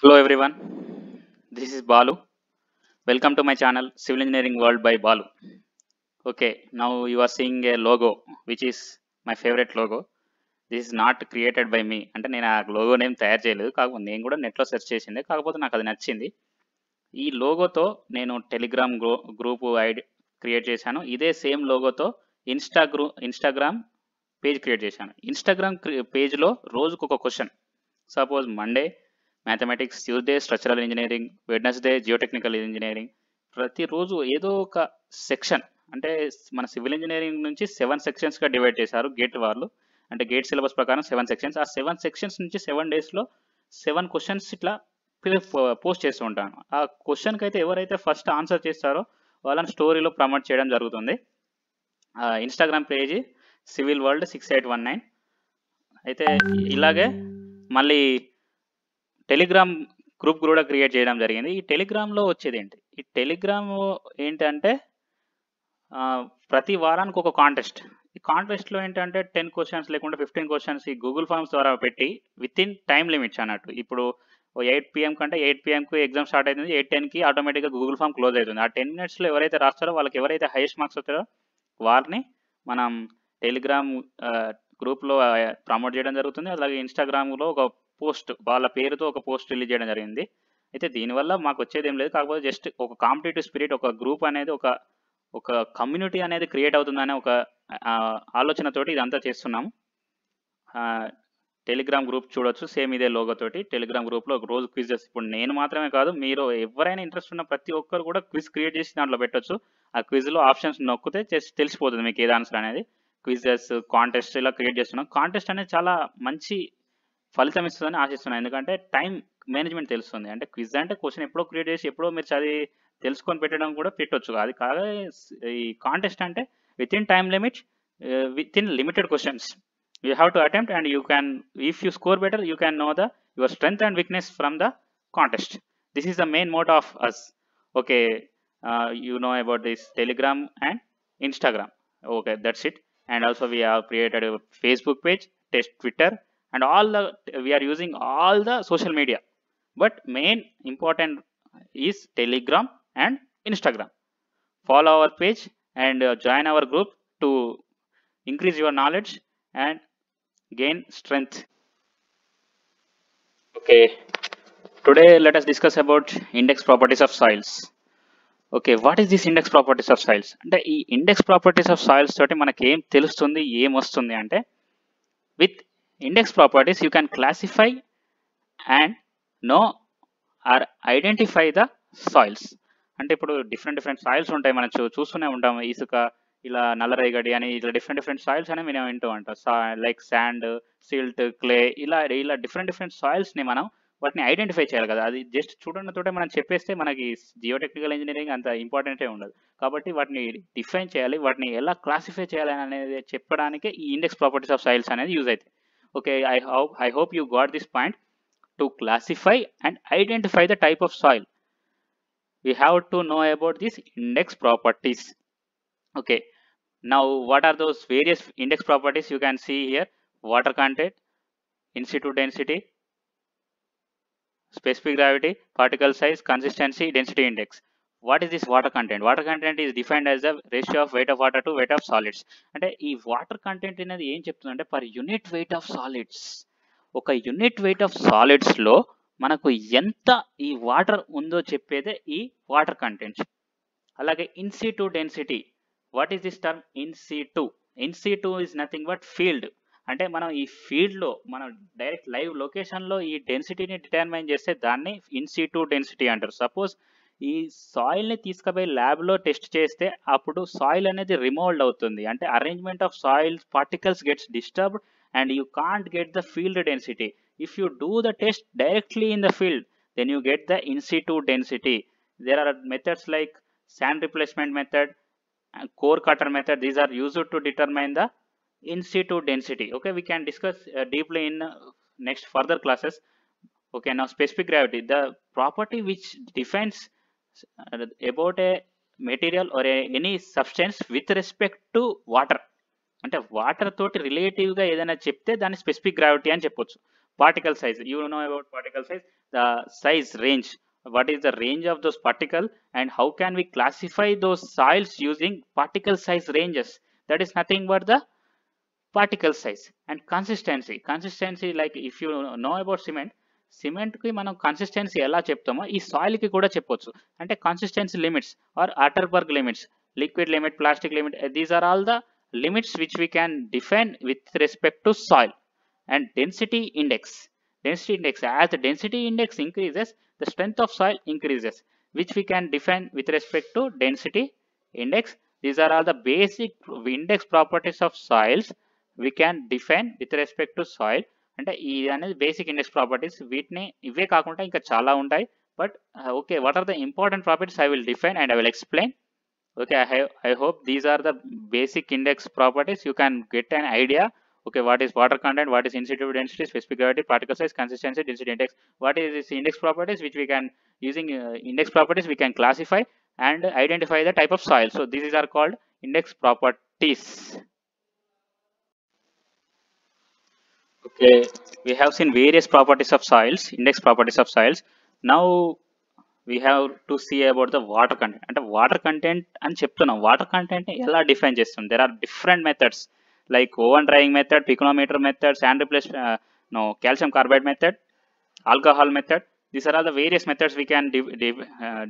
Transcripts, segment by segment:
Hello everyone, this is Balu. Welcome to my channel Civil Engineering World by Balu. Okay, now you are seeing a logo which is my favorite logo. This is not created by me. అంటే నేను ఆ logo name తయారు చేయలేదు, కాకపోతే నేను కూడా నెట్లో search చేసింది, కాకపోతే నాకు అది నచ్చింది. ఈ లోగోతో నేను టెలిగ్రామ్ గ్రూప్ ఐడి క్రియేట్ చేశాను. ఇదే సేమ్ లోగోతో ఇన్స్టాగ్రామ్ పేజ్ క్రియేట్ చేశాను. ఇన్స్టాగ్రామ్ పేజ్లో రోజుకు ఒక question. Suppose Monday mathematics, Tuesday structural engineering, Wednesday geotechnical engineering. ప్రతిరోజు ఏదో ఒక సెక్షన్, అంటే మన సివిల్ ఇంజనీరింగ్ నుంచి 7 సెక్షన్స్గా డివైడ్ చేశారు గేట్ వాళ్ళు. అంటే గేట్ సిలబస్ ప్రకారం 7 సెక్షన్స్. ఆ 7 సెక్షన్స్ నుంచి 7 డేస్లో 7 క్వశ్చన్స్ ఇట్లా పోస్ట్ చేస్తూ ఉంటాను. ఆ క్వశ్చన్కి అయితే ఎవరైతే ఫస్ట్ ఆన్సర్ చేస్తారో వాళ్ళని స్టోరీలో ప్రమోట్ చేయడం జరుగుతుంది. Instagram page civil world 6819. అయితే ఇలాగే మళ్ళీ టెలిగ్రామ్ గ్రూప్ కూడా క్రియేట్ చేయడం జరిగింది. ఈ టెలిగ్రామ్లో వచ్చేది ఏంటి? ఈ టెలిగ్రామ్ ఏంటంటే ప్రతి వారానికి ఒక కాంటెస్ట్. ఈ కాంటెస్ట్లో ఏంటంటే 10 క్వశ్చన్స్ లేకుంటే 15 క్వశ్చన్స్ ఈ గూగుల్ ఫామ్స్ ద్వారా పెట్టి విత్ ఇన్ టైం లిమిట్స్ అన్నట్టు. ఇప్పుడు 8 PM కంటే 8 PMకి ఎగ్జామ్ స్టార్ట్ అవుతుంది, 8:10కి ఆటోమేటిక్గా గూగుల్ ఫామ్ క్లోజ్ అవుతుంది. ఆ 10 మినిట్స్లో ఎవరైతే రాస్తారో వాళ్ళకి ఎవరైతే హైయెస్ట్ మార్క్స్ వస్తారో వారిని మనం టెలిగ్రామ్ గ్రూప్లో ప్రమోట్ చేయడం జరుగుతుంది. అలాగే ఇన్స్టాగ్రామ్లో ఒక పోస్ట్, వాళ్ళ పేరుతో ఒక పోస్ట్ రిలీజ్ చేయడం జరిగింది. అయితే దీనివల్ల మాకు వచ్చేది ఏం లేదు, కాకపోతే జస్ట్ ఒక కాంపిటేటివ్ స్పిరిట్, ఒక గ్రూప్ అనేది, ఒక కమ్యూనిటీ అనేది క్రియేట్ అవుతుందనే ఒక ఆలోచనతోటి ఇదంతా చేస్తున్నాము. టెలిగ్రామ్ గ్రూప్ చూడొచ్చు, సేమ్ ఇదే లోగోతోటి టెలిగ్రామ్ గ్రూప్లో ఒక రోజు క్విజెస్. ఇప్పుడు నేను మాత్రమే కాదు, మీరు ఎవరైనా ఇంట్రెస్ట్ ఉన్న ప్రతి ఒక్కరు కూడా క్విజ్ క్రియేట్ చేసి దాంట్లో పెట్టొచ్చు. ఆ క్విజ్లో ఆప్షన్స్ నొక్కితే తెలిసిపోతుంది మీకు ఏది ఆన్సర్ అనేది. క్విజెస్, కాంటెస్ట్ ఇలా క్రియేట్ చేస్తున్నాం. కాంటెస్ట్ అనేది చాలా మంచి ఫలితం ఇస్తుందని ఆశిస్తున్నాను, ఎందుకంటే టైం మేనేజ్మెంట్ తెలుస్తుంది. అంటే క్విజ్ అంటే క్వశ్చన్ ఎప్పుడో క్రియేట్ చేసి ఎప్పుడో మీరు చదివి తెలుసుకొని పెట్టడం కూడా పెట్టొచ్చు. అది కాగా ఈ కాంటెస్ట్ అంటే with in time limit, with in limited questions you have to attempt, and you can, if you score better, you can know your strength and weakness from the contest. This is the main motto of us. Okay, you know about this Telegram and Instagram. Okay, that's it. And also we have created a Facebook page, Twitter, and we are using all the social media, but main important is Telegram and Instagram. Follow our page and join our group to increase your knowledge and gain strength. Okay, today let us discuss about index properties of soils. Okay, what is this index properties of soils? అంటే ఈ index properties of soils తోటి మనకి ఏం తెలుస్తుంది, ఏం వస్తుంది అంటే, with index properties you can classify and know or identify the soils. అంటే ఇప్పుడు డిఫరెంట్ సాయిల్స్ ఉంటాయి, మనం చూస్తూనే ఉంటాం. ఇసుక, ఇలా నల్లరేగడి అని, ఇట్లా డిఫరెంట్ సాయిల్స్ అనేవి మనం వింటూ ఉంటాం. లైక్ శాండ్, సిల్ట్, క్లే, ఇలా డిఫరెంట్ సాయిల్స్ని మనం వాటిని ఐడెంటిఫై చేయాలి కదా. అది జస్ట్ చూడడంతో మనం చెప్పేస్తే మనకి జియోటెక్నికల్ ఇంజనీరింగ్ అంత ఇంపార్టెంటే ఉండదు. కాబట్టి వాటిని డిఫైన్ చేయాలి, వాటిని ఎలా క్లాసిఫై చేయాలి అనేది చెప్పడానికే ఈ ఇండెక్స్ ప్రాపర్టీస్ ఆఫ్ సాయిల్స్ అనేది యూజ్ అవుతాయి. Okay, I hope you got this point. To classify and identify the type of soil, we have to know about these index properties. Okay, now what are those various index properties? You can see here: water content, in situ density, specific gravity, particle size, consistency, density index. What is this water content? Water content is defined as the ratio of weight of water to weight of solids. అంటే ఈ water content అనేది ఏం చెప్తుందంటే, per unit weight of solids, ఒక unit weight of సాలిడ్స్లో మనకు ఎంత ఈ water ఉందో చెప్పేదే ఈ వాటర్ కంటెంట్. అలాగే in situ density. What is this term in situ? In situ is nothing but field. అంటే మనం ఈ ఫీల్డ్లో, మనం డైరెక్ట్ లైవ్ లొకేషన్లో ఈ డెన్సిటీని డిటర్మైన్ చేస్తే దాన్ని ఇన్ సిటు డెన్సిటీ అంటారు. సపోజ్ ఈ సాయిల్ని తీసుకుపోయి ల్యాబ్లో టెస్ట్ చేస్తే అప్పుడు సాయిల్ అనేది రిమూవ్డ్ అవుతుంది. అంటే arrangement of soil particles gets disturbed and you can't get the field density. If you do the test directly in the field, then you get the in situ density. There are methods like sand replacement method and core cutter method. These are used to determine the in situ density. Okay, we can discuss deeply in next further classes. Okay, now specific gravity, the property which defines about a material or any substance with respect to water. అంటే water తోటి రిలేటివ్గా ఏదైనా చెప్తే దాన్ని specific gravity అని చెప్పొచ్చు. particle size. You know about particle size, the size range. What is the range of those particle, and how can we classify those soils using particle size ranges? That is nothing but the particle size. And consistency, like if you know about cement కి మనం consistency ఎలా చెప్తామో ఈ soil కి కూడా చెప్పొచ్చు. అంటే consistency limits or Atterberg limits, liquid limit, plastic limit, these are all the limits which we can define with respect to soil. And density index, as the density index increases, the strength of soil increases, which we can define with respect to density index. These are all the basic index properties of soils we can define with respect to soil. అంటే ఇది అనేది basic index properties. వీటిని ఇవే కాకుండా ఇంకా చాలా ఉంటాయి, but okay, what are the important properties I will define and I will explain. Okay, I hope these are the basic index properties. You can get an idea. Okay, what is water content, what is in situ density, specific gravity, particle size, consistency, density index. What is this index properties which we can, using index properties we can classify and identify the type of soil. So these are called index properties. Okay, we have seen various properties of soils, index properties of soils. Now we have to see about the water content. అంటే water content అని చెప్తున్నాం. Water content ఎలా define చేస్తాం? There are different methods like oven drying method, pycnometer method, sand replace calcium carbide method, alcohol method. These are all the various methods we can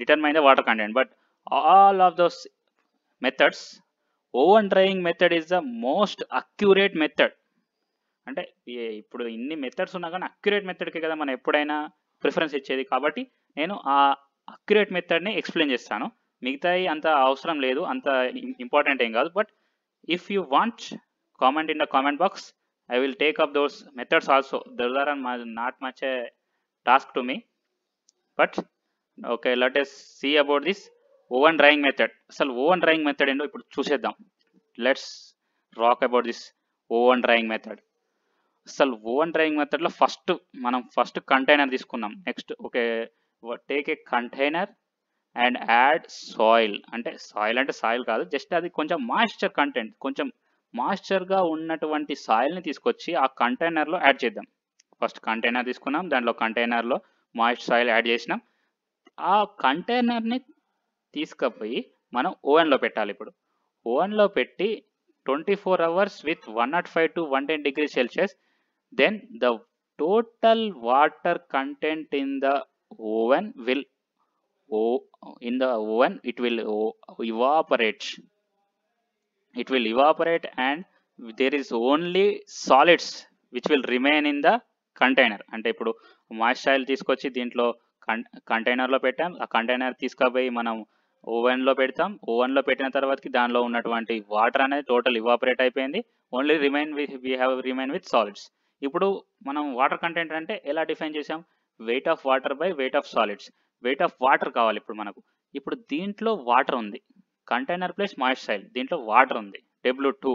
determine the water content. But all of those methods, oven drying method is the most accurate method. అంటే ఇప్పుడు ఇన్ని methods ఉన్నా కానీ accurate మెథడ్కి కదా మనం ఎప్పుడైనా preference ఇచ్చేది. కాబట్టి నేను ఆ అక్యురేట్ మెథడ్ని ఎక్స్ప్లెయిన్ చేస్తాను. మిగతాయి అంత అవసరం లేదు, అంత ఇంపార్టెంట్ ఏం కాదు. But if you want comment in the comment box, I will take up those methods also. Those are not much a task to me. But okay, let us see about this oven drying method. అసలు oven drying method ఏంటో ఇప్పుడు చూసేద్దాం. Let's rock about this oven drying method. అసలు oven drying మెథడ్లో first container తీసుకున్నాం. Next okay, take a container and add soil. అంటే soil కాదు, just అది కొంచెం మాయిశ్చర్ కంటెంట్, కొంచెం మాయిశ్చర్గా ఉన్నటువంటి సాయిల్ని తీసుకొచ్చి ఆ కంటైనర్లో యాడ్ చేద్దాం. ఫస్ట్ కంటైనర్ తీసుకున్నాం, దాంట్లో కంటైనర్లో మాయిస్ట్ సాయిల్ యాడ్ చేసినాం. ఆ కంటైనర్ని తీసుకుపోయి మనం ఓవెన్లో పెట్టాలి. ఇప్పుడు ఓవెన్లో పెట్టి 24 hours with 105 to 110 degrees Celsius. Then the total water content in the oven will evaporate. It will evaporate and there is only solids which will remain in the container. అంటే ఇప్పుడు మాయిస్ట్ ఆయిల్ తీసుకొచ్చి దీంట్లో కంటైనర్లో పెట్టాం. ఆ container తీసుకుపోయి మనం ఓవెన్లో పెడతాం. ఓవెన్లో పెట్టిన తర్వాతకి దానిలో ఉన్నటువంటి వాటర్ అనేది టోటల్ ఇవాపరేట్ అయిపోయింది. Only remain with solids. ఇప్పుడు మనం వాటర్ కంటెంట్ అంటే ఎలా డిఫైన్ చేసాం? Wait of water by weight of solids. Weight of water కావాలి ఇప్పుడు మనకు. ఇప్పుడు దీంట్లో వాటర్ ఉంది, కంటైనర్ ప్లస్ మాయిస్ట్ సాయిల్, దీంట్లో వాటర్ ఉంది W2.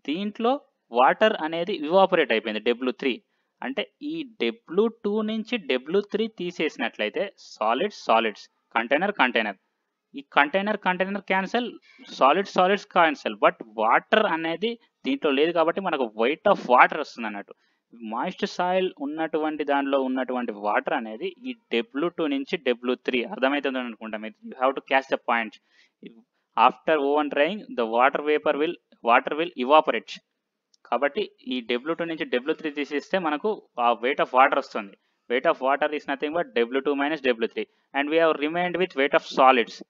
దీంట్లో వాటర్ అనేది ఇవాపరేట్ అయిపోయింది W3. అంటే ఈ W2 నుంచి W3 తీసేసినట్లయితే సాలిడ్స్, కంటైనర్, ఈ container cancel, solids cancel. But water అనేది దీంట్లో లేదు కాబట్టి మనకు వెయిట్ ఆఫ్ వాటర్ వస్తుంది అన్నట్టు. మాయిస్ట్ సాయిల్ ఉన్నటువంటి దానిలో ఉన్నటువంటి వాటర్ అనేది ఈ W2 నుంచి W3 అర్థమవుతుంది అనుకుంటా. మీరు you have to catch the point. After oven drying the water will evaporate. కాబట్టి ఈ W2 నుంచి W3 తీసేస్తే మనకు ఆ వెయిట్ ఆఫ్ వాటర్ వస్తుంది. Weight of water is nothing but W2 minus W3 and we have remained with weight of solids.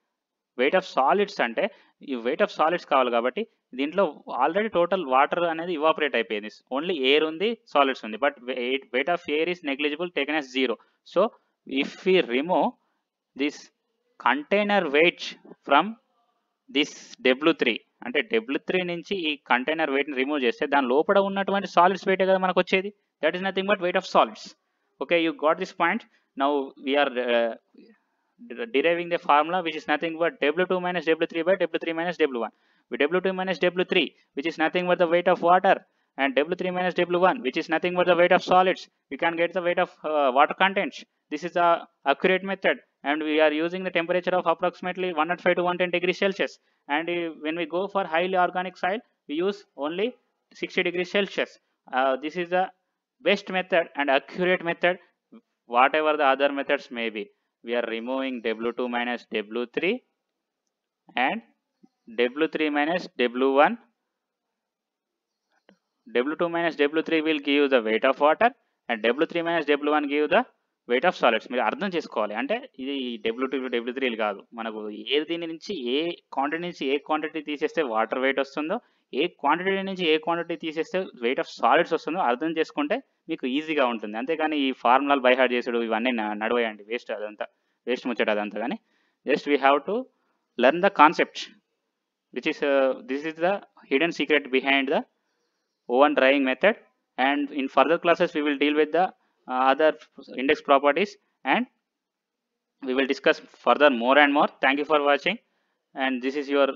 Weight of solids అంటే ఈ weight of solids కావాలి కాబట్టి దీంట్లో ఆల్రెడీ టోటల్ వాటర్ అనేది ఇవాపరేట్ అయిపోయింది. ఓన్లీ ఎయిర్ ఉంది, solids ఉంది. But weight of air is negligible, taken as 0. So if we remove this container weight from this W3, అంటే W3 నుంచి ఈ కంటైనర్ వెయిట్ని రిమూవ్ చేస్తే దాని లోపల ఉన్నటువంటి సాలిడ్స్ వెయిటే కదా మనకు వచ్చేది. That is nothing but weight of solids. Okay, you got this point. Now we're deriving the formula which is nothing but W2 minus W3 by W3 minus W1. With W2 minus W3 which is nothing but the weight of water, and W3 minus W1 which is nothing but the weight of solids, we can get the weight of water contents. This is the accurate method, and we are using the temperature of approximately 105 to 110 degrees Celsius. And when we go for highly organic soil, we use only 60 degrees Celsius. This is the best method and accurate method, whatever the other methods may be, we are removing W2 minus W3 and W3 minus W1. W2 minus W3 will give the weight of water and W3 minus W1 give the weight of solids. మీరు అర్థం చేసుకోవాలి. అంటే ఇది W2 W3 కాదు, మనకు ఏ దీని నుంచి ఏ quantity నుంచి ఏ క్వాంటిటీ తీసేస్తే వాటర్ వెయిట్ వస్తుందో, ఏ క్వాంటిటీ నుంచి ఏ క్వాంటిటీ తీసేస్తే వెయిట్ ఆఫ్ సాలిడ్స్ వస్తుందో అర్థం చేసుకుంటే మీకు ఈజీగా ఉంటుంది. అంతేగాని ఈ ఫార్ములాలు బై హార్ట్ చేసుడు ఇవన్నీ నడవేయండి, వేస్ట్, అదంతా వేస్ట్ ముచ్చట అదంతా. కానీ just we have to learn the concept which is this is the hidden secret behind the oven drying method, and in further classes we will deal with the other index properties and we will discuss further more and more. Thank you for watching, and this is your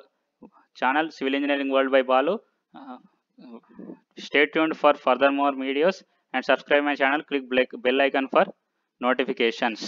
channel Civil Engineering World by Balu. Stay tuned for further more videos and subscribe my channel, click bell icon for notifications.